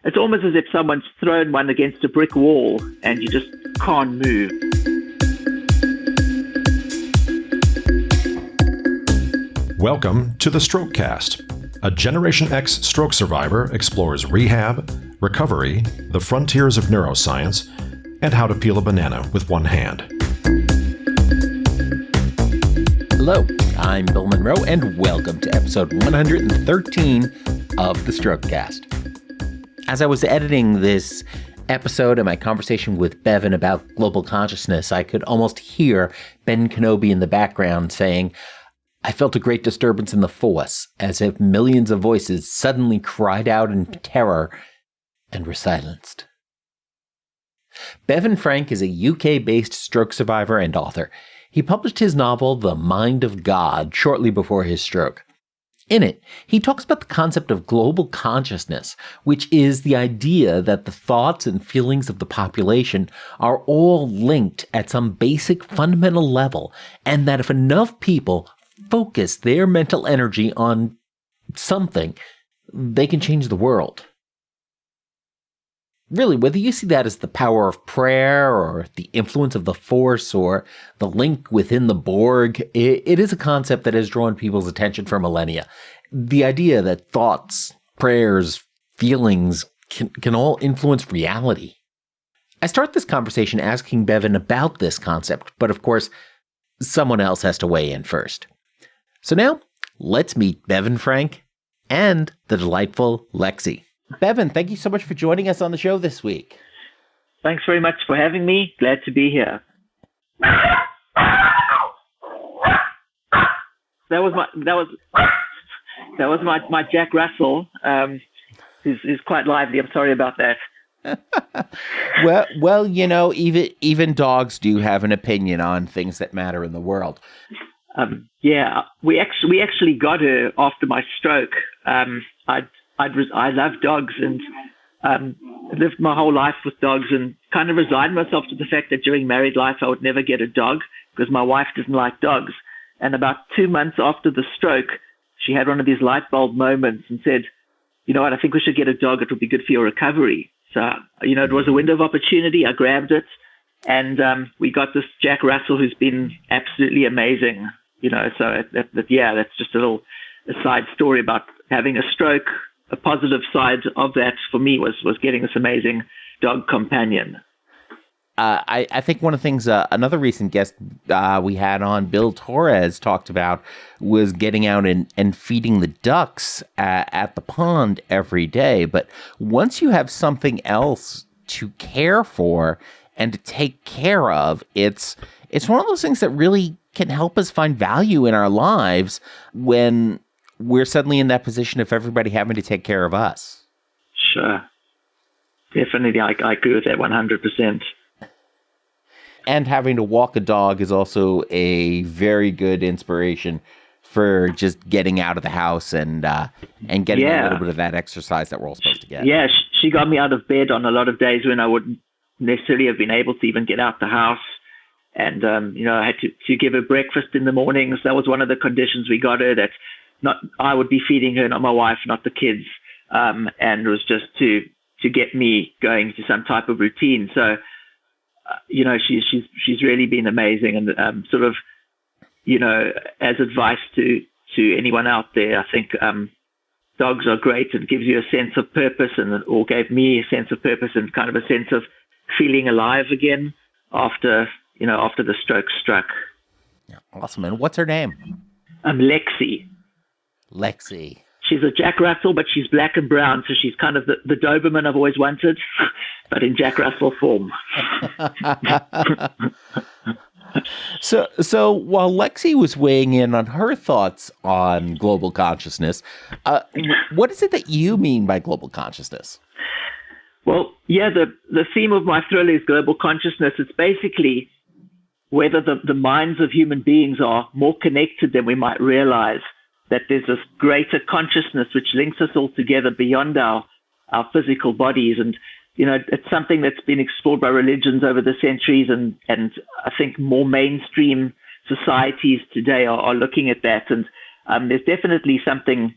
it's almost as if someone's thrown one against a brick wall and you just can't move. Welcome to the Strokecast. A Generation X stroke survivor explores rehab, recovery, the frontiers of neuroscience, and how to peel a banana with one hand. Hello, I'm Bill Monroe, and welcome to episode 113 of the Strokecast. As I was editing this episode and my conversation with Bevan about global consciousness, I could almost hear Ben Kenobi in the background saying, "I felt a great disturbance in the force, as if millions of voices suddenly cried out in terror and were silenced." Bevan Frank is a UK-based stroke survivor and author. He published his novel, The Mind of God, shortly before his stroke. In it, he talks about the concept of global consciousness, which is the idea that the thoughts and feelings of the population are all linked at some basic fundamental level, and that if enough people focus their mental energy on something, they can change the world. Really, whether you see that as the power of prayer or the influence of the Force or the link within the Borg, it is a concept that has drawn people's attention for millennia. The idea that thoughts, prayers, feelings can all influence reality. I start this conversation asking Bevan about this concept, but of course, someone else has to weigh in first. So now, let's meet Bevan Frank and the delightful Lexi. Bevan, thank you so much for joining us on the show this week. Thanks very much for having me. Glad to be here. That was my Jack Russell, who's quite lively. I'm sorry about that. Well, you know, even dogs do have an opinion on things that matter in the world. Yeah, we actually got her after my stroke. I love dogs and lived my whole life with dogs and kind of resigned myself to the fact that during married life I would never get a dog because my wife doesn't like dogs. And about 2 months after the stroke, she had one of these light bulb moments and said, "You know what, I think we should get a dog. It would be good for your recovery." So, you know, it was a window of opportunity. I grabbed it and we got this Jack Russell who's been absolutely amazing. You know, so that's just a little side story about having a stroke. A positive side of that for me was getting this amazing dog companion. I think one of the things another recent guest we had on, Bill Torres, talked about was getting out and feeding the ducks at the pond every day. But once you have something else to care for and to take care of, it's one of those things that really can help us find value in our lives when we're suddenly in that position of everybody having to take care of us. Sure. Definitely, I agree with that 100%. And having to walk a dog is also a very good inspiration for just getting out of the house and getting a little bit of that exercise that we're all supposed to get. Yeah, she got me out of bed on a lot of days when I wouldn't necessarily have been able to even get out the house. And, I had to give her breakfast in the mornings. That was one of the conditions we got her, that not I would be feeding her, not my wife, not the kids. And it was just to get me going to some type of routine. So, she's really been amazing. And sort of, as advice to anyone out there, I think dogs are great. It gives you a sense of purpose, and it all gave me a sense of purpose and kind of a sense of feeling alive again after the stroke struck. Yeah, awesome. And what's her name? Lexi. Lexi. She's a Jack Russell, but she's black and brown, so she's kind of the Doberman I've always wanted, but in Jack Russell form. So while Lexi was weighing in on her thoughts on global consciousness, what is it that you mean by global consciousness? Well, yeah, the theme of my thriller is global consciousness. It's basically whether the minds of human beings are more connected than we might realize, that there's this greater consciousness which links us all together beyond our physical bodies. And, it's something that's been explored by religions over the centuries, and I think more mainstream societies today are looking at that. And there's definitely something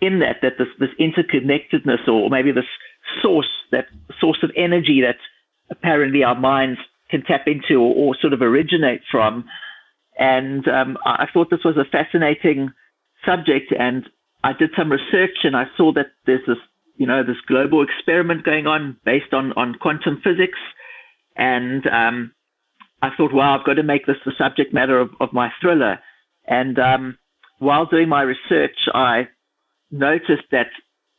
in that this interconnectedness, or maybe this that source of energy that apparently our minds can tap into or sort of originate from. And I thought this was a fascinating subject, and I did some research, and I saw that there's this global experiment going on based on quantum physics. And I thought, wow, I've got to make this the subject matter of my thriller. And while doing my research, I noticed that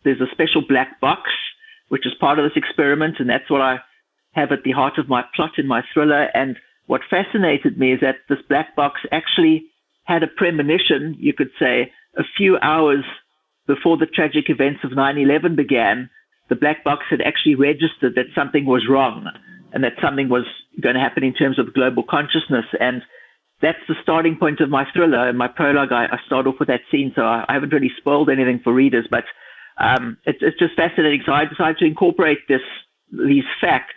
there's a special black box, which is part of this experiment, and that's what I have at the heart of my plot in my thriller. And what fascinated me is that this black box actually had a premonition, you could say, a few hours before the tragic events of 9/11 began. The black box had actually registered that something was wrong and that something was going to happen in terms of global consciousness. And that's the starting point of my thriller. In my prologue, I start off with that scene, so I haven't really spoiled anything for readers, but it's just fascinating. So I decided to incorporate these facts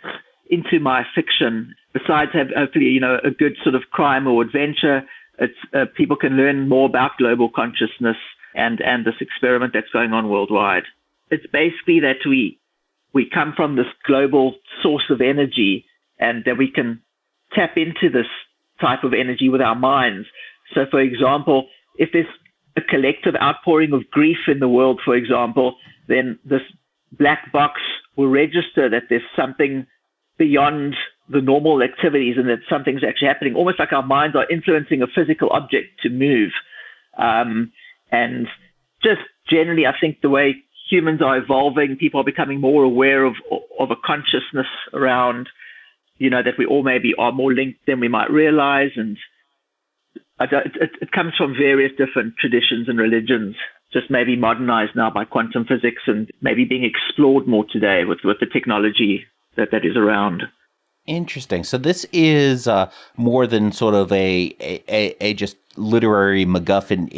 into my fiction. Besides hopefully, a good sort of crime or adventure, it's people can learn more about global consciousness and this experiment that's going on worldwide. It's basically that we come from this global source of energy, and that we can tap into this type of energy with our minds. So, for example, if there's a collective outpouring of grief in the world, for example, then this black box will register that there's something beyond the normal activities and that something's actually happening, almost like our minds are influencing a physical object to move. And just generally, I think the way humans are evolving, people are becoming more aware of a consciousness around, that we all maybe are more linked than we might realize. And it comes from various different traditions and religions, just maybe modernized now by quantum physics and maybe being explored more today with the technology that is around. Interesting. So this is more than sort of a just literary MacGuffin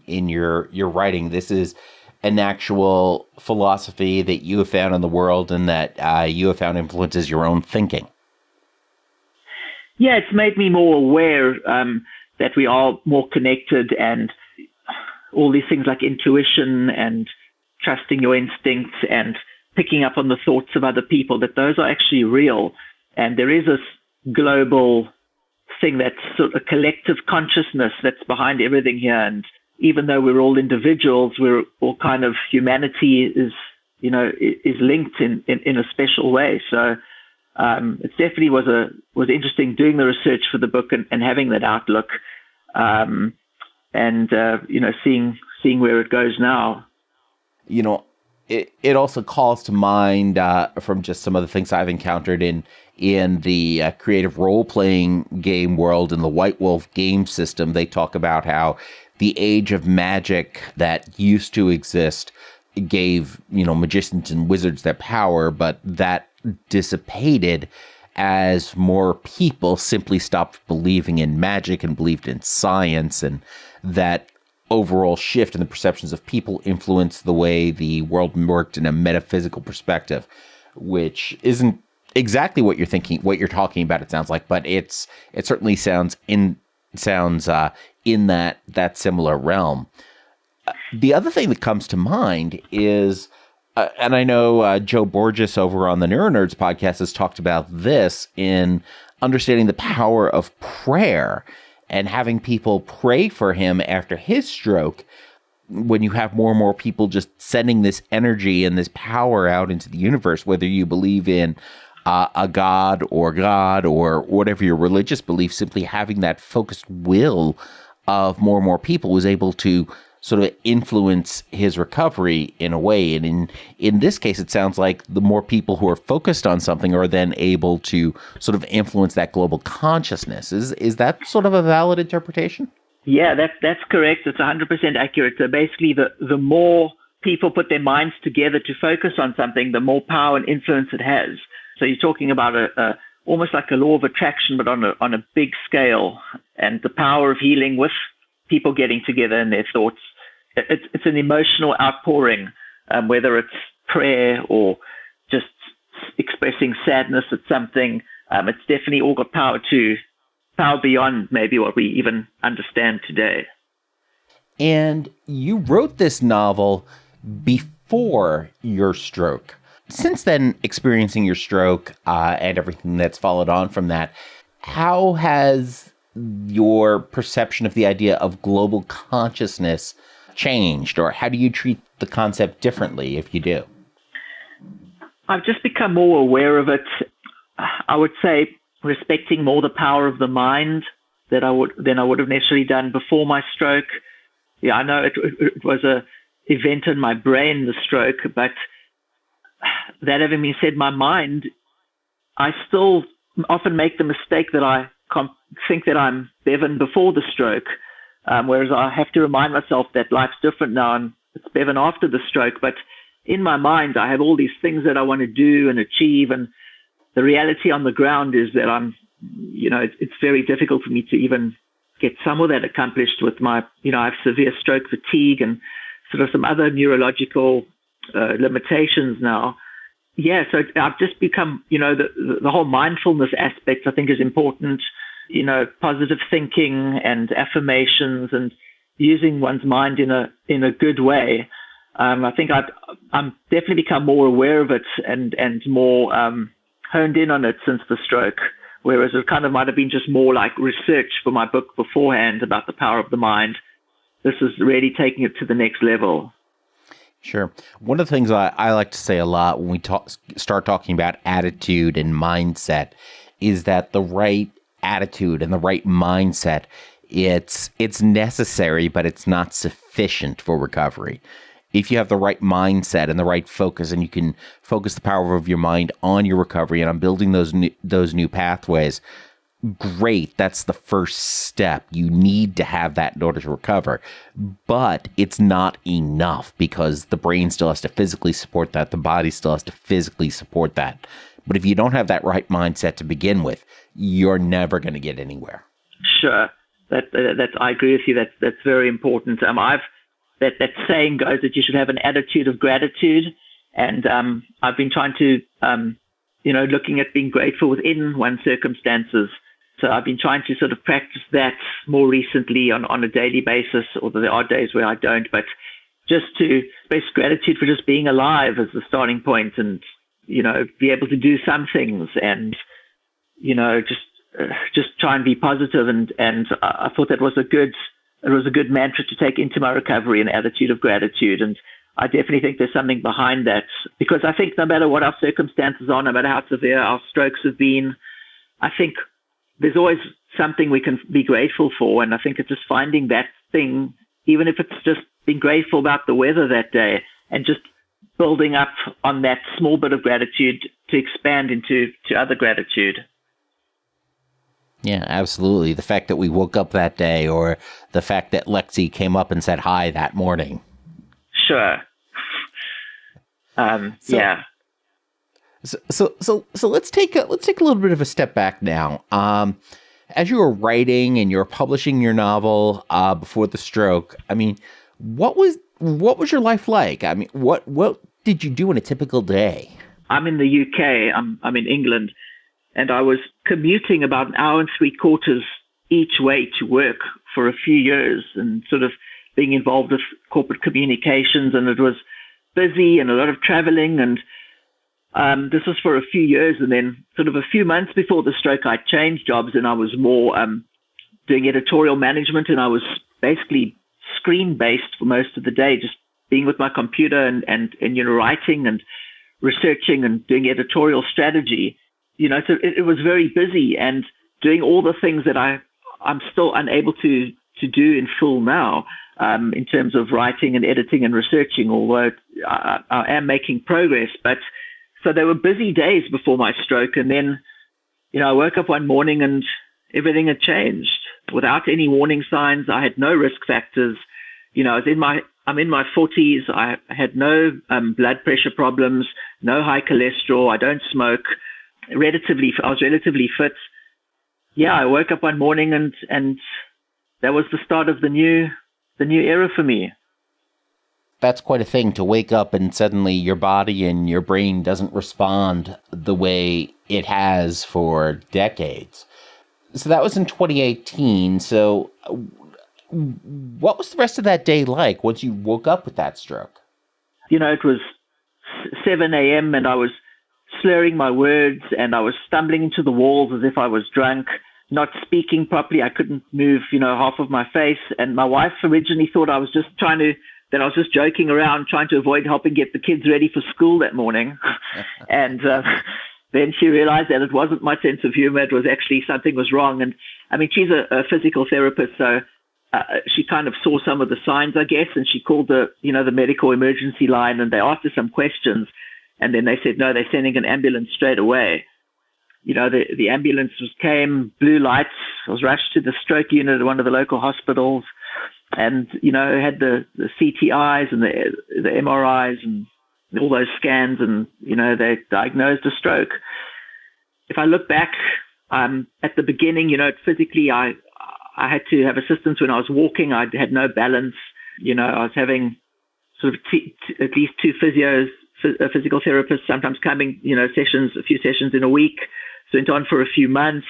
in your writing. This is an actual philosophy that you have found in the world and that you have found influences your own thinking. Yeah, it's made me more aware that we are more connected, and all these things like intuition and trusting your instincts and picking up on the thoughts of other people, that those are actually real. And there is this global thing that's sort of a collective consciousness that's behind everything here. And even though we're all individuals, we're all kind of, humanity is linked in a special way. So it definitely was interesting doing the research for the book and having that outlook, and seeing where it goes now. It also calls to mind from just some of the things I've encountered in the creative role-playing game world, in the White Wolf game system. They talk about how the age of magic that used to exist gave, magicians and wizards their power, but that dissipated as more people simply stopped believing in magic and believed in science, and that overall shift in the perceptions of people influenced the way the world worked in a metaphysical perspective, which isn't exactly what you're talking about, it sounds like, but it certainly sounds in that similar realm. The other thing that comes to mind is, and I know Joe Borges over on the NeuroNerds podcast has talked about this in understanding the power of prayer and having people pray for him after his stroke. When you have more and more people just sending this energy and this power out into the universe, whether you believe in a God or whatever your religious belief, simply having that focused will of more and more people was able to sort of influence his recovery in a way. And in this case, it sounds like the more people who are focused on something are then able to sort of influence that global consciousness. Is that sort of a valid interpretation? Yeah, that's correct. It's 100% accurate. So basically, the more people put their minds together to focus on something, the more power and influence it has. So you're talking about almost like a law of attraction, but on a big scale, and the power of healing with people getting together in their thoughts. It's an emotional outpouring, whether it's prayer or just expressing sadness at something. It's definitely all got power beyond maybe what we even understand today. And you wrote this novel before your stroke. Since then, experiencing your stroke and everything that's followed on from that, how has your perception of the idea of global consciousness changed, or how do you treat the concept differently if you do? I've just become more aware of it. I would say respecting more the power of the mind than I would have necessarily done before my stroke. Yeah, I know it was a event in my brain, the stroke, but that having been said, my mind, I still often make the mistake that I think that I'm Bevan before the stroke, whereas I have to remind myself that life's different now and it's Bevan after the stroke. But in my mind, I have all these things that I want to do and achieve, and the reality on the ground is that it's very difficult for me to even get some of that accomplished with my, I have severe stroke fatigue and sort of some other neurological limitations now. Yeah, so I've just become, the whole mindfulness aspect I think is important, positive thinking and affirmations and using one's mind in a good way. I think I'm definitely become more aware of it and more honed in on it since the stroke, whereas it kind of might have been just more like research for my book beforehand about the power of the mind. This is really taking it to the next level. Sure. One of the things I like to say a lot when we start talking about attitude and mindset is that the right attitude and the right mindset, it's necessary, but it's not sufficient for recovery. If you have the right mindset and the right focus, and you can focus the power of your mind on your recovery and on building those new pathways, great. That's the first step. You need to have that in order to recover. But it's not enough because the brain still has to physically support that. The body still has to physically support that. But if you don't have that right mindset to begin with, you're never going to get anywhere. Sure. I agree with you. That's very important. That saying goes that you should have an attitude of gratitude. And I've been trying to, looking at being grateful within one's circumstances. So I've been trying to sort of practice that more recently on a daily basis, although there are days where I don't, but just to express gratitude for just being alive as the starting point and, be able to do some things and, just try and be positive. And I thought that was a good mantra to take into my recovery, an attitude of gratitude. And I definitely think there's something behind that, because I think no matter what our circumstances are, no matter how severe our strokes have been, I think there's always something we can be grateful for. And I think it's just finding that thing, even if it's just being grateful about the weather that day and just building up on that small bit of gratitude to expand into other gratitude. Yeah, absolutely. The fact that we woke up that day, or the fact that Lexi came up and said hi that morning. Sure. Yeah. So let's take a little bit of a step back now. As you were writing and you're publishing your novel before the stroke, I mean, what was your life like? I mean, what did you do in a typical day? I'm in the UK. I'm in England, and I was commuting about an hour and 3/4 each way to work for a few years, and sort of being involved with corporate communications, and it was busy and a lot of traveling, and this was for a few years. And then sort of a few months before the stroke, I changed jobs and I was more doing editorial management, and I was basically screen-based for most of the day, just being with my computer and writing and researching and doing editorial strategy. So it was very busy and doing all the things that I'm still unable to do in full now, in terms of writing and editing and researching, although I am making progress. But so there were busy days before my stroke. And then, I woke up one morning and everything had changed without any warning signs. I had no risk factors. I'm in my 40s. I had no blood pressure problems, no high cholesterol. I don't smoke. I was relatively fit. Yeah, I woke up one morning and that was the start of the new era for me. That's quite a thing, to wake up and suddenly your body and your brain doesn't respond the way it has for decades. So that was in 2018. So what was the rest of that day like once you woke up with that stroke? It was 7 a.m. and I was slurring my words and I was stumbling into the walls as if I was drunk, not speaking properly. I couldn't move, half of my face. And my wife originally thought I was just joking around, trying to avoid helping get the kids ready for school that morning. And then she realized that it wasn't my sense of humor. It was actually something was wrong. And I mean, she's a physical therapist, so she kind of saw some of the signs, I guess, and she called the medical emergency line, and they asked her some questions. And then they said, no, they're sending an ambulance straight away. The ambulance came, blue lights. I was rushed to the stroke unit at one of the local hospitals and, had the CTIs and the MRIs and all those scans and, they diagnosed a stroke. If I look back at the beginning, physically, I had to have assistance when I was walking. I had no balance. I was having sort of at least two physical therapists sometimes coming, a few sessions in a week. So it went on for a few months.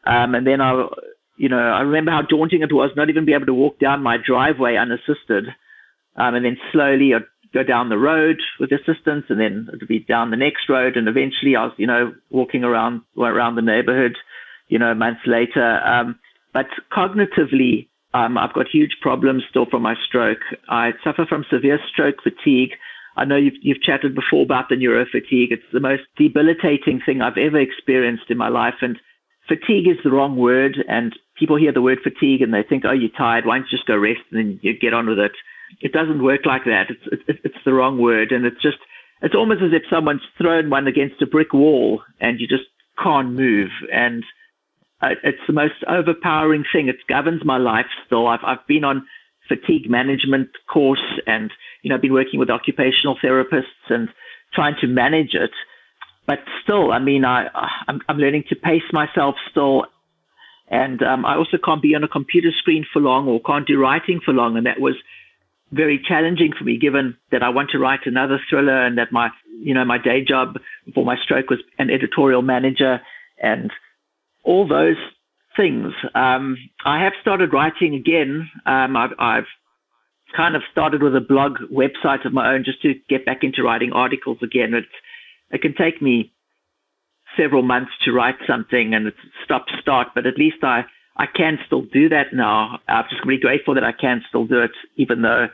And then I remember how daunting it was not even be able to walk down my driveway unassisted. And then slowly I'd go down the road with assistance and then it'd be down the next road. And eventually I was, walking around the neighborhood, months later. But cognitively, I've got huge problems still from my stroke. I suffer from severe stroke fatigue. I know you've chatted before about the neurofatigue. It's the most debilitating thing I've ever experienced in my life. And fatigue is the wrong word. And people hear the word fatigue and they think, oh, you're tired. Why don't you just go rest and then you get on with it? It doesn't work like that. It's the wrong word. And it's almost as if someone's thrown one against a brick wall and you just can't move. And it's the most overpowering thing. It governs my life still. I've been on fatigue management course and, I've been working with occupational therapists and trying to manage it. But still, I mean, I'm learning to pace myself still. And I also can't be on a computer screen for long or can't do writing for long. And that was very challenging for me, given that I want to write another thriller and that my day job before my stroke was an editorial manager and all those things. I have started writing again. I've kind of started with a blog website of my own just to get back into writing articles again. It can take me several months to write something and it's stop-start, but at least I can still do that now. I'm just really grateful that I can still do it, even though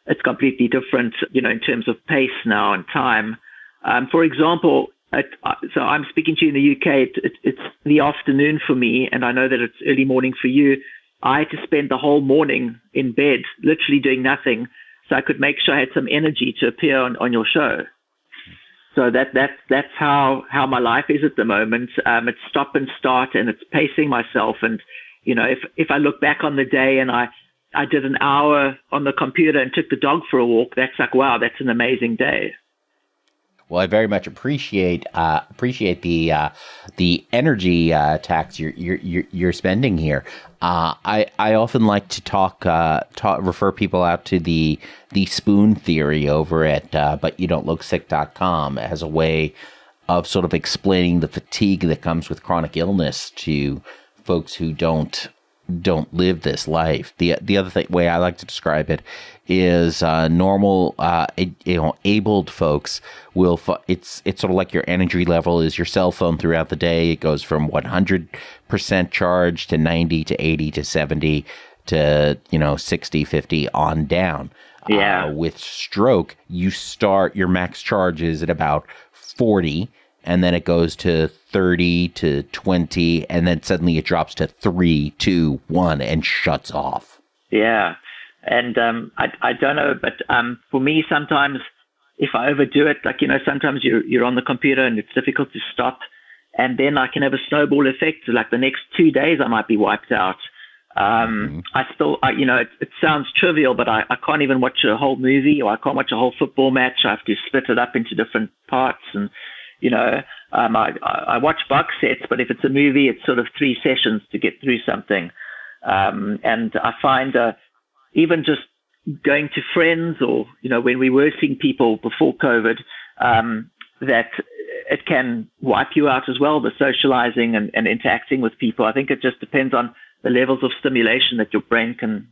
it's completely different, in terms of pace now and time. For example, so I'm speaking to you in the UK. It's the afternoon for me, and I know that it's early morning for you. I had to spend the whole morning in bed, literally doing nothing, so I could make sure I had some energy to appear on your show. So that's how my life is at the moment. It's stop and start, and it's pacing myself. And if I look back on the day and I did an hour on the computer and took the dog for a walk, that's like, wow, that's an amazing day. Well, I very much appreciate the energy tax you're spending here. I often like to refer people out to the spoon theory over at butyoudon'tlooksick.com as a way of sort of explaining the fatigue that comes with chronic illness to folks who don't live this life. The other way I like to describe it is normal, abled folks will. It's sort of like your energy level is your cell phone throughout the day. It goes from 100% charge to 90 to 80 to 70 to 60, 50 on down. Yeah. With stroke, your max charge is at about 40. And then it goes to 30 to 20, and then suddenly it drops to 3, 2, 1, and shuts off. Yeah. And I don't know, but for me, sometimes if I overdo it, like, sometimes you're on the computer and it's difficult to stop. And then I can have a snowball effect. Like the next 2 days, I might be wiped out. It sounds trivial, but I can't even watch a whole movie or I can't watch a whole football match. I have to split it up into different parts and I watch box sets, but if it's a movie, it's sort of 3 sessions to get through something. And I find even just going to friends or, when we were seeing people before COVID, that it can wipe you out as well, the socializing and interacting with people. I think it just depends on the levels of stimulation that your brain can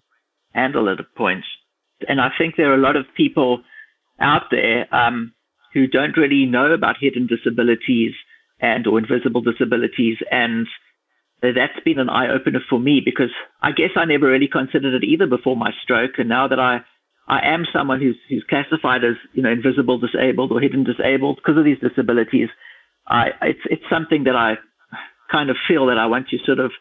handle at a point. And I think there are a lot of people out there who don't really know about hidden disabilities and or invisible disabilities. And that's been an eye-opener for me, because I guess I never really considered it either before my stroke. And now that I am someone who's classified as, invisible disabled or hidden disabled because of these disabilities, it's something that I kind of feel that I want to sort of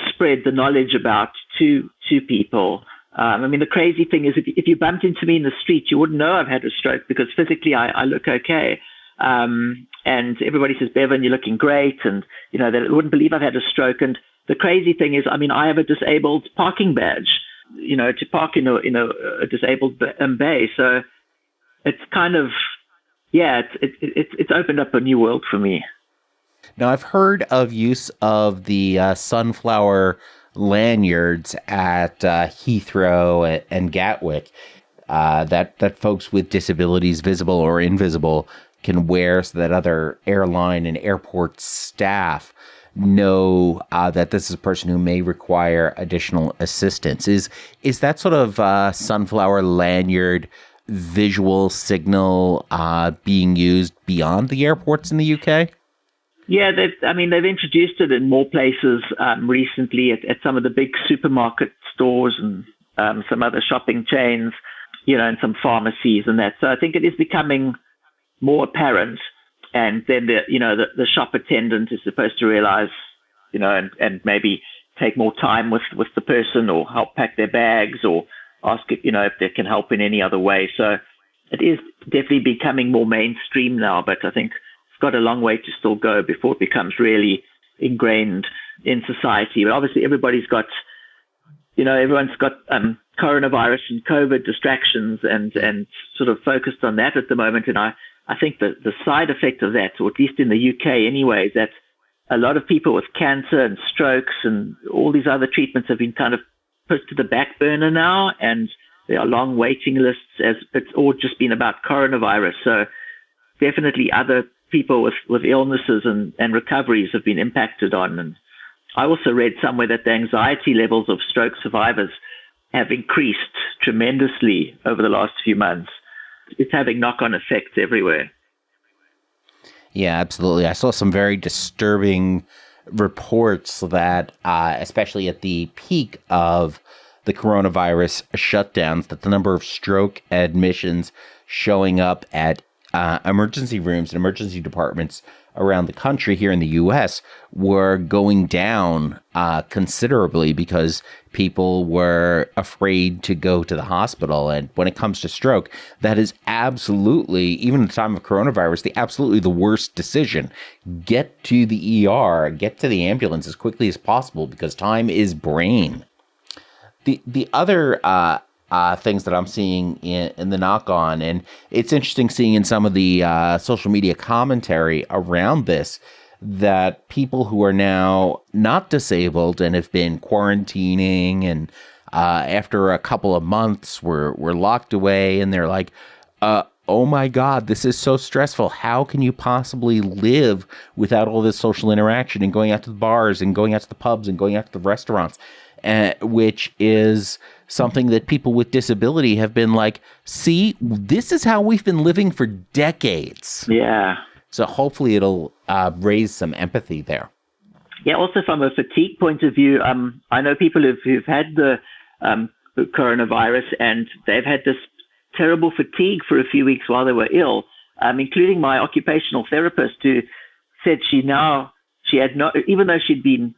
spread the knowledge about to people. The crazy thing is, if you bumped into me in the street, you wouldn't know I've had a stroke, because physically I look okay. And everybody says, Bevan, you're looking great. And, they wouldn't believe I've had a stroke. And the crazy thing is, I have a disabled parking badge, to park in a disabled bay. So it's kind of, it's opened up a new world for me. Now, I've heard of use of the sunflower lanyards at Heathrow and Gatwick that folks with disabilities, visible or invisible, can wear so that other airline and airport staff know that this is a person who may require additional assistance. Is that sort of sunflower lanyard visual signal being used beyond the airports in the UK? Yeah, they've introduced it in more places recently at some of the big supermarket stores and some other shopping chains, and some pharmacies and that. So I think it is becoming more apparent. And then the shop attendant is supposed to realize, and maybe take more time with the person, or help pack their bags, or ask if they can help in any other way. So it is definitely becoming more mainstream now, but I think it's got a long way to still go before it becomes really ingrained in society. But obviously everybody's got, everyone's got coronavirus and COVID distractions and sort of focused on that at the moment. And I think the side effect of that, or at least in the UK anyway, is that a lot of people with cancer and strokes and all these other treatments have been kind of put to the back burner now, and there are long waiting lists, as it's all just been about coronavirus. So definitely other people with illnesses and recoveries have been impacted on. And I also read somewhere that the anxiety levels of stroke survivors have increased tremendously over the last few months. It's having knock-on effects everywhere. Yeah, absolutely. I saw some very disturbing reports that, especially at the peak of the coronavirus shutdowns, that the number of stroke admissions showing up at emergency rooms and emergency departments around the country here in the U.S. were going down considerably because people were afraid to go to the hospital. And when it comes to stroke, that is absolutely, even at the time of coronavirus, absolutely the worst decision. Get to the ER, get to the ambulance as quickly as possible, because time is brain. The other things that I'm seeing in the knock-on, and it's interesting seeing in some of the social media commentary around this, that people who are now not disabled and have been quarantining, and after a couple of months were locked away, and they're like, oh my God, this is so stressful. How can you possibly live without all this social interaction and going out to the bars and going out to the pubs and going out to the restaurants? Which is something that people with disability have been like, see, this is how we've been living for decades. Yeah. So hopefully it'll raise some empathy there. Yeah, also from a fatigue point of view, I know people who've had the coronavirus, and they've had this terrible fatigue for a few weeks while they were ill, including my occupational therapist, who said she had no, even though she'd been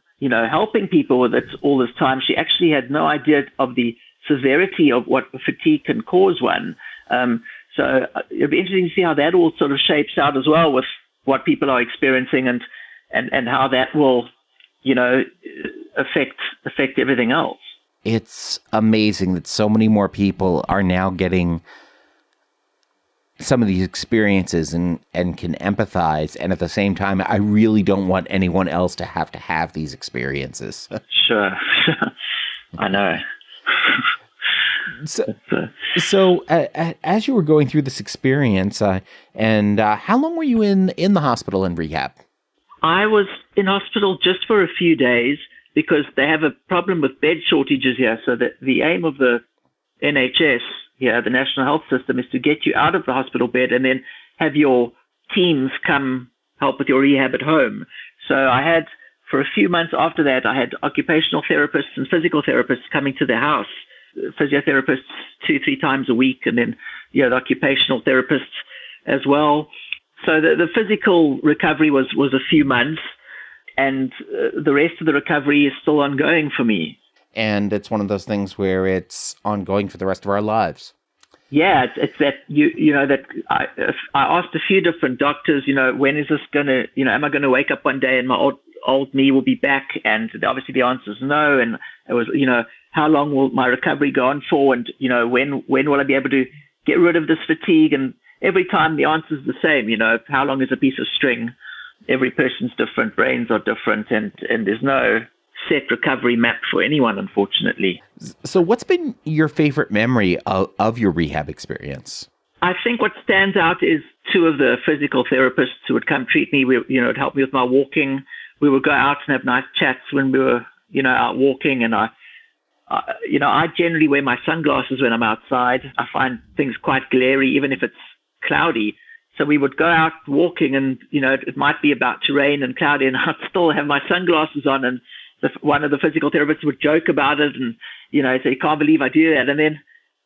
helping people with it all this time, she actually had no idea of the severity of what fatigue can cause one. So it'll be interesting to see how that all sort of shapes out as well, with what people are experiencing and how that will, affect everything else. It's amazing that so many more people are now getting some of these experiences and can empathize. And at the same time, I really don't want anyone else to have these experiences. Sure. I know. So as you were going through this experience, and how long were you in the hospital and rehab? I was in hospital just for a few days because they have a problem with bed shortages here. So that the aim of the NHS here, the national health system, is to get you out of the hospital bed and then have your teams come help with your rehab at home. So I had, for a few months after that, I had occupational therapists and physical therapists coming to the house, physiotherapists 2-3 times a week, and then, the occupational therapists as well. So the physical recovery was a few months, and the rest of the recovery is still ongoing for me. And it's one of those things where it's ongoing for the rest of our lives. Yeah, it's that that I asked a few different doctors, when is this gonna, am I gonna wake up one day and my old me will be back? And obviously the answer is no. And it was, how long will my recovery go on for? And when will I be able to get rid of this fatigue? And every time the answer is the same. How long is a piece of string? Every person's different, brains are different, and there's no set recovery map for anyone, unfortunately. So what's been your favorite memory of your rehab experience? I think what stands out is two of the physical therapists who would come treat me. Would help me with my walking. We would go out and have nice chats when we were, out walking. And I generally wear my sunglasses when I'm outside. I find things quite glary, even if it's cloudy. So we would go out walking and, it might be about to rain and cloudy, and I'd still have my sunglasses on, and one of the physical therapists would joke about it and, say, you can't believe I do that. And then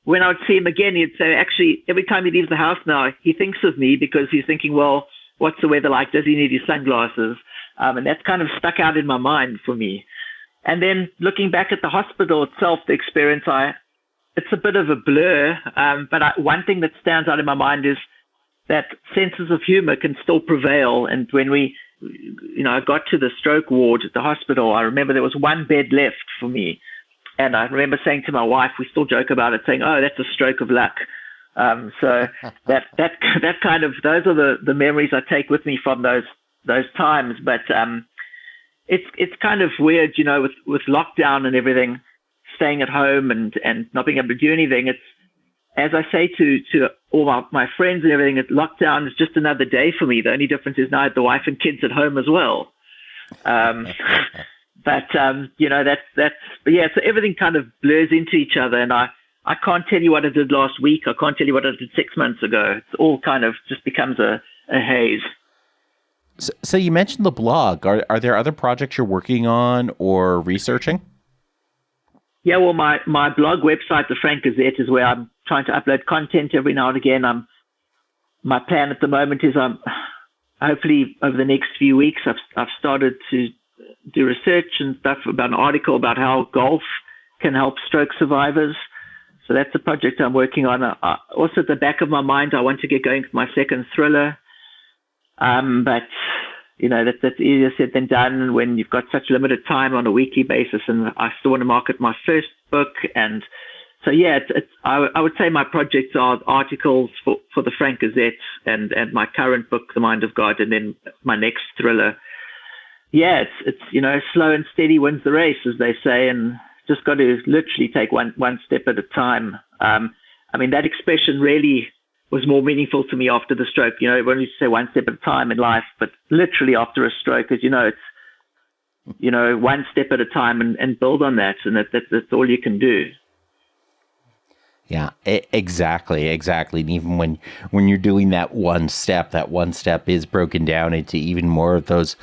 when I would see him again, he'd say, actually, every time he leaves the house now, he thinks of me because he's thinking, well, what's the weather like? Does he need his sunglasses? And that's kind of stuck out in my mind for me. And then looking back at the hospital itself, the experience, it's a bit of a blur. But one thing that stands out in my mind is that senses of humor can still prevail. And when I got to the stroke ward at the hospital, I remember there was one bed left for me. And I remember saying to my wife, we still joke about it, saying, oh, that's a stroke of luck. So that kind of, those are the memories I take with me from those times. But it's kind of weird, with lockdown and everything, staying at home and not being able to do anything. It's, as I say to all my friends and everything, lockdown is just another day for me. The only difference is now I have the wife and kids at home as well. But so everything kind of blurs into each other, and I can't tell you what I did last week. I can't tell you what I did 6 months ago. It's all kind of just becomes a haze. So you mentioned the blog. Are there other projects you're working on or researching? Yeah, well, my blog website, the Frank Gazette, is where I'm trying to upload content every now and again. My plan at the moment is hopefully over the next few weeks, I've started to do research and stuff about an article about how golf can help stroke survivors. So that's a project I'm working on. Also at the back of my mind, I want to get going with my second thriller. But that's easier said than done when you've got such limited time on a weekly basis, and I still want to market my first book. And so, I would say my projects are articles for the Frank Gazette and my current book, The Mind of God, and then my next thriller. Yeah, it's slow and steady wins the race, as they say, and just got to literally take one step at a time. That expression really was more meaningful to me after the stroke. When you say one step at a time in life, but literally after a stroke, as it's, one step at a time and build on that. And that's all you can do. Yeah, exactly. And even when you're doing that one step is broken down into even more of those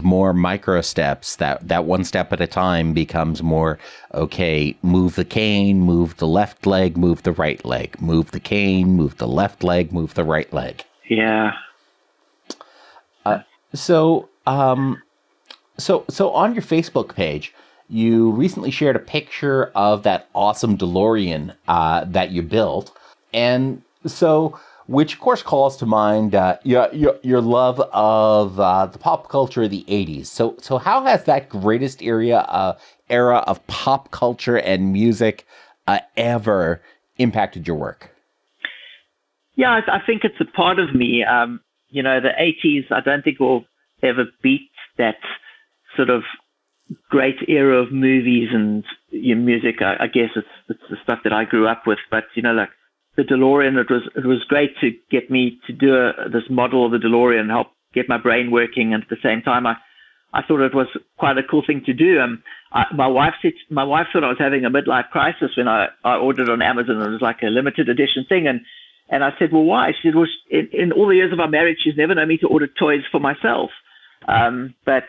more micro steps. That one step at a time becomes more, okay, move the cane, move the left leg, move the right leg, move the cane, move the left leg, move the right leg. Yeah. So on your Facebook page, you recently shared a picture of that awesome DeLorean that you built, and so, which of course calls to mind your love of the pop culture of the 80s. So how has that greatest era of pop culture and music ever impacted your work? Yeah, I think it's a part of me. The 80s, I don't think will ever beat that sort of great era of movies and music. I guess it's the stuff that I grew up with. But like the DeLorean, it was great to get me to do this model of the DeLorean, help get my brain working, and at the same time, I I thought it was quite a cool thing to do. My wife thought I was having a midlife crisis when I ordered on Amazon. It was like a limited edition thing, and I said, well, why? She said, well, in all the years of our marriage, she's never known me to order toys for myself. But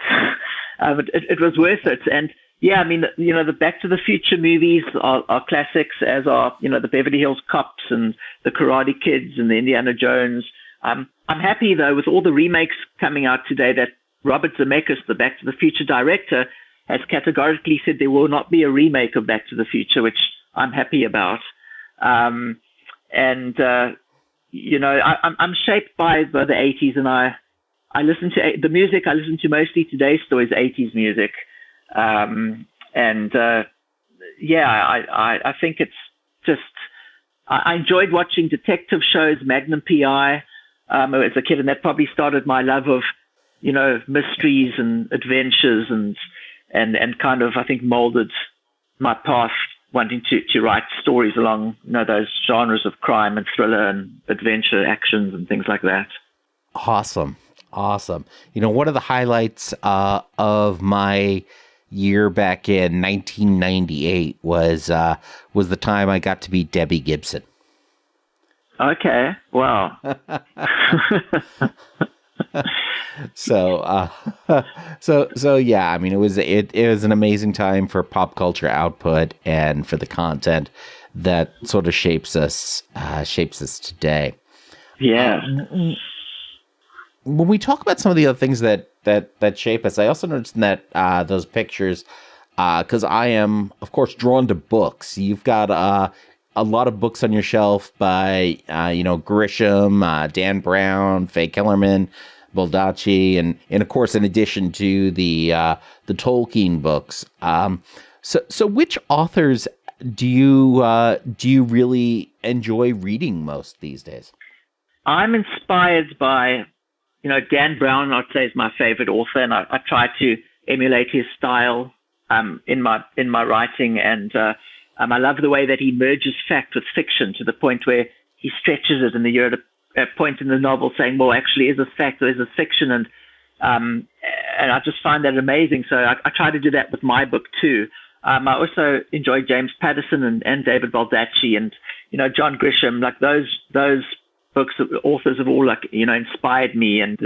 it was worth it. And yeah, I mean, the Back to the Future movies are classics, as are, the Beverly Hills Cops and the Karate Kids and the Indiana Jones. I'm happy, though, with all the remakes coming out today, that Robert Zemeckis, the Back to the Future director, has categorically said there will not be a remake of Back to the Future, which I'm happy about. I'm shaped by the 80s, and I listen to the music I listen to mostly today still is 80s music. I think it's just, I enjoyed watching detective shows, Magnum P.I. As a kid, and that probably started my love of, mysteries and adventures and kind of, I think, molded my path wanting to write stories along, those genres of crime and thriller and adventure actions and things like that. Awesome. One of the highlights of my year back in 1998 was the time I got to meet Debbie Gibson. Okay. Wow. So yeah, I mean, it was an amazing time for pop culture output and for the content that sort of shapes us today. Yeah. When we talk about some of the other things that shape us, I also noticed that those pictures, because I am, of course, drawn to books. You've got a lot of books on your shelf by Grisham, Dan Brown, Faye Kellerman, Baldacci, and of course, in addition to the Tolkien books. So which authors do you really enjoy reading most these days? I'm inspired by, Dan Brown, I'd say, is my favorite author, and I try to emulate his style in my writing, and I love the way that he merges fact with fiction to the point where he stretches it, and you're at a point in the novel saying, well, actually, is this fact or is this fiction? And I just find that amazing. So I try to do that with my book too. I also enjoy James Patterson and David Baldacci and, John Grisham. Like those books, authors have all inspired me, and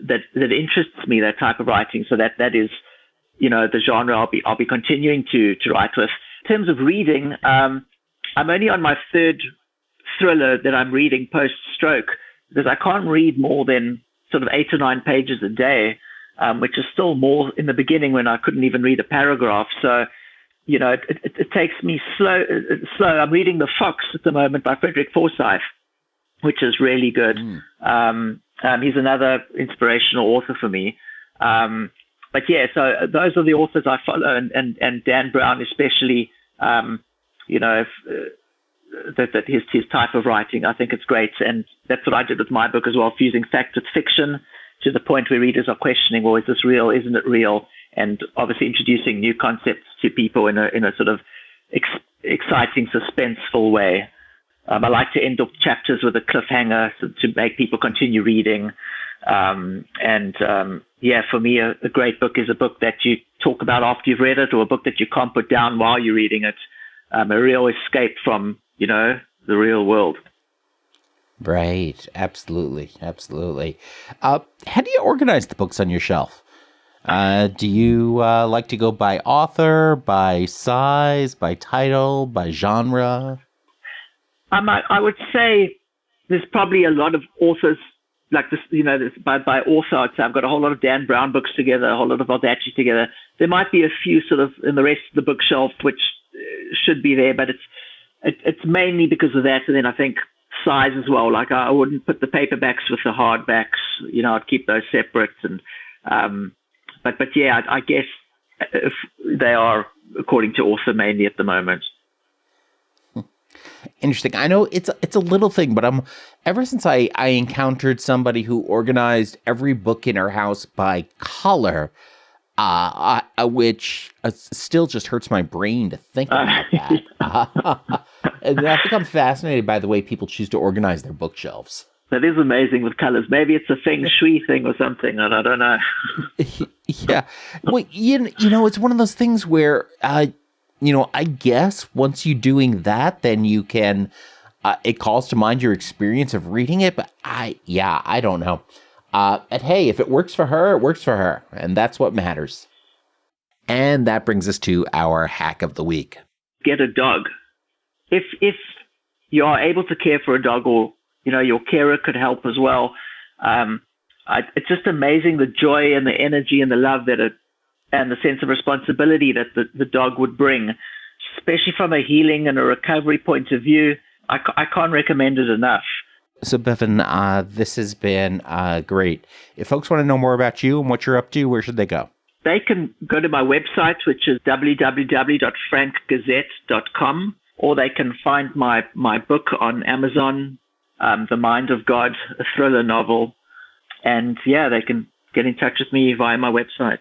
that interests me, that type of writing. So that is, the genre I'll be continuing to write with. In terms of reading, I'm only on my third thriller that I'm reading post-stroke, because I can't read more than sort of 8 or 9 pages a day, which is still more in the beginning when I couldn't even read a paragraph. So, it takes me slow. I'm reading The Fox at the moment by Frederick Forsyth, which is really good. He's another inspirational author for me. But yeah, so those are the authors I follow, and Dan Brown especially, that his type of writing, I think it's great. And that's what I did with my book as well, fusing fact with fiction to the point where readers are questioning, well, is this real? Isn't it real? And obviously introducing new concepts to people in a sort of exciting, suspenseful way. I like to end up chapters with a cliffhanger to make people continue reading. For me, a great book is a book that you talk about after you've read it, or a book that you can't put down while you're reading it. A real escape from, the real world. Right. Absolutely. How do you organize the books on your shelf? Do you like to go by author, by size, by title, by genre? I would say there's probably a lot of authors like this, by author. I'd say I've got a whole lot of Dan Brown books together, a whole lot of Baldacci together. There might be a few sort of in the rest of the bookshelf which should be there, but it's mainly because of that. And then I think size as well. Like I wouldn't put the paperbacks with the hardbacks. I'd keep those separate. And but yeah, I guess if they are according to author mainly at the moment. Interesting. I know it's a little thing, but ever since I encountered somebody who organized every book in her house by color, which still just hurts my brain to think about that. And I think I'm fascinated by the way people choose to organize their bookshelves. That is amazing with colors. Maybe it's a feng shui thing or something. I don't know. Yeah. Well, you know, it's one of those things where, I guess once you're doing that, then you can, it calls to mind your experience of reading it. But I don't know. And hey, if it works for her, it works for her. And that's what matters. And that brings us to our hack of the week. Get a dog. If you are able to care for a dog, or your carer could help as well. It's just amazing the joy and the energy and the love and the sense of responsibility that the dog would bring, especially from a healing and a recovery point of view. I can't recommend it enough. So, Bevan, this has been great. If folks want to know more about you and what you're up to, where should they go? They can go to my website, which is www.frankgazette.com, or they can find my book on Amazon, The Mind of God, a thriller novel. And they can get in touch with me via my website.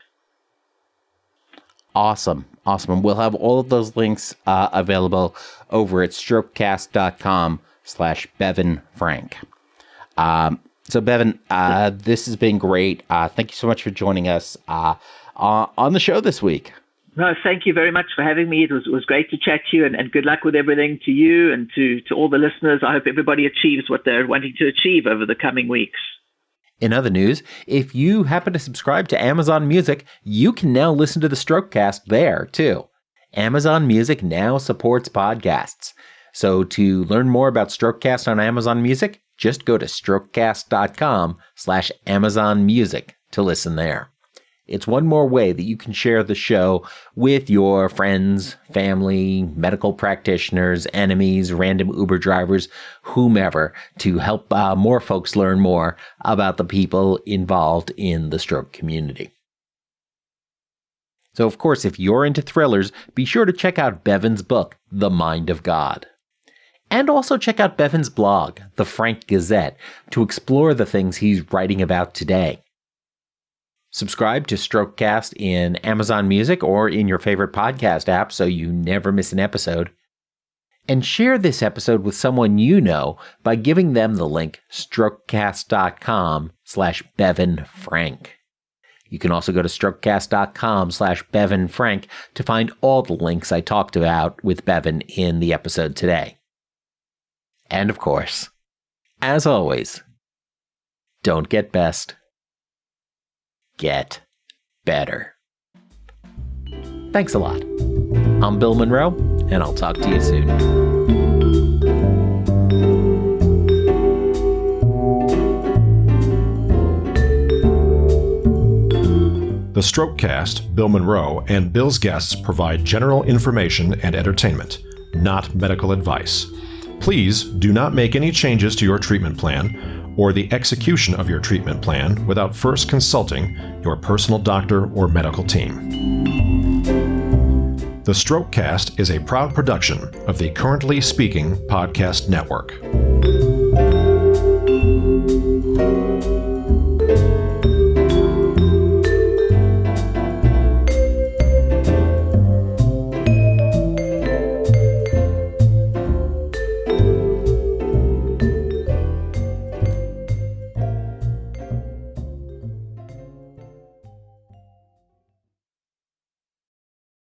Awesome. We'll have all of those links available over at strokecast.com/Bevan Frank. So Bevan, this has been great. Thank you so much for joining us on the show this week. No, thank you very much for having me. It was great to chat to you, and good luck with everything to you and to all the listeners. I hope everybody achieves what they're wanting to achieve over the coming weeks. In other news, if you happen to subscribe to Amazon Music, you can now listen to the Strokecast there, too. Amazon Music now supports podcasts. So to learn more about Strokecast on Amazon Music, just go to strokecast.com/Amazon Music to listen there. It's one more way that you can share the show with your friends, family, medical practitioners, enemies, random Uber drivers, whomever, to help more folks learn more about the people involved in the stroke community. So, of course, if you're into thrillers, be sure to check out Bevan's book, The Mind of God. And also check out Bevan's blog, The Frank Gazette, to explore the things he's writing about today. Subscribe to Strokecast in Amazon Music or in your favorite podcast app so you never miss an episode. And share this episode with someone you know by giving them the link strokecast.com/Bevan Frank. You can also go to strokecast.com/Bevan Frank to find all the links I talked about with Bevan in the episode today. And of course, as always, don't get best. Get better. Thanks a lot. I'm Bill Monroe, and I'll talk to you soon. The Strokecast, Bill Monroe, and Bill's guests provide general information and entertainment, not medical advice. Please do not make any changes to your treatment plan or the execution of your treatment plan without first consulting your personal doctor or medical team. The Strokecast is a proud production of the Currently Speaking Podcast Network.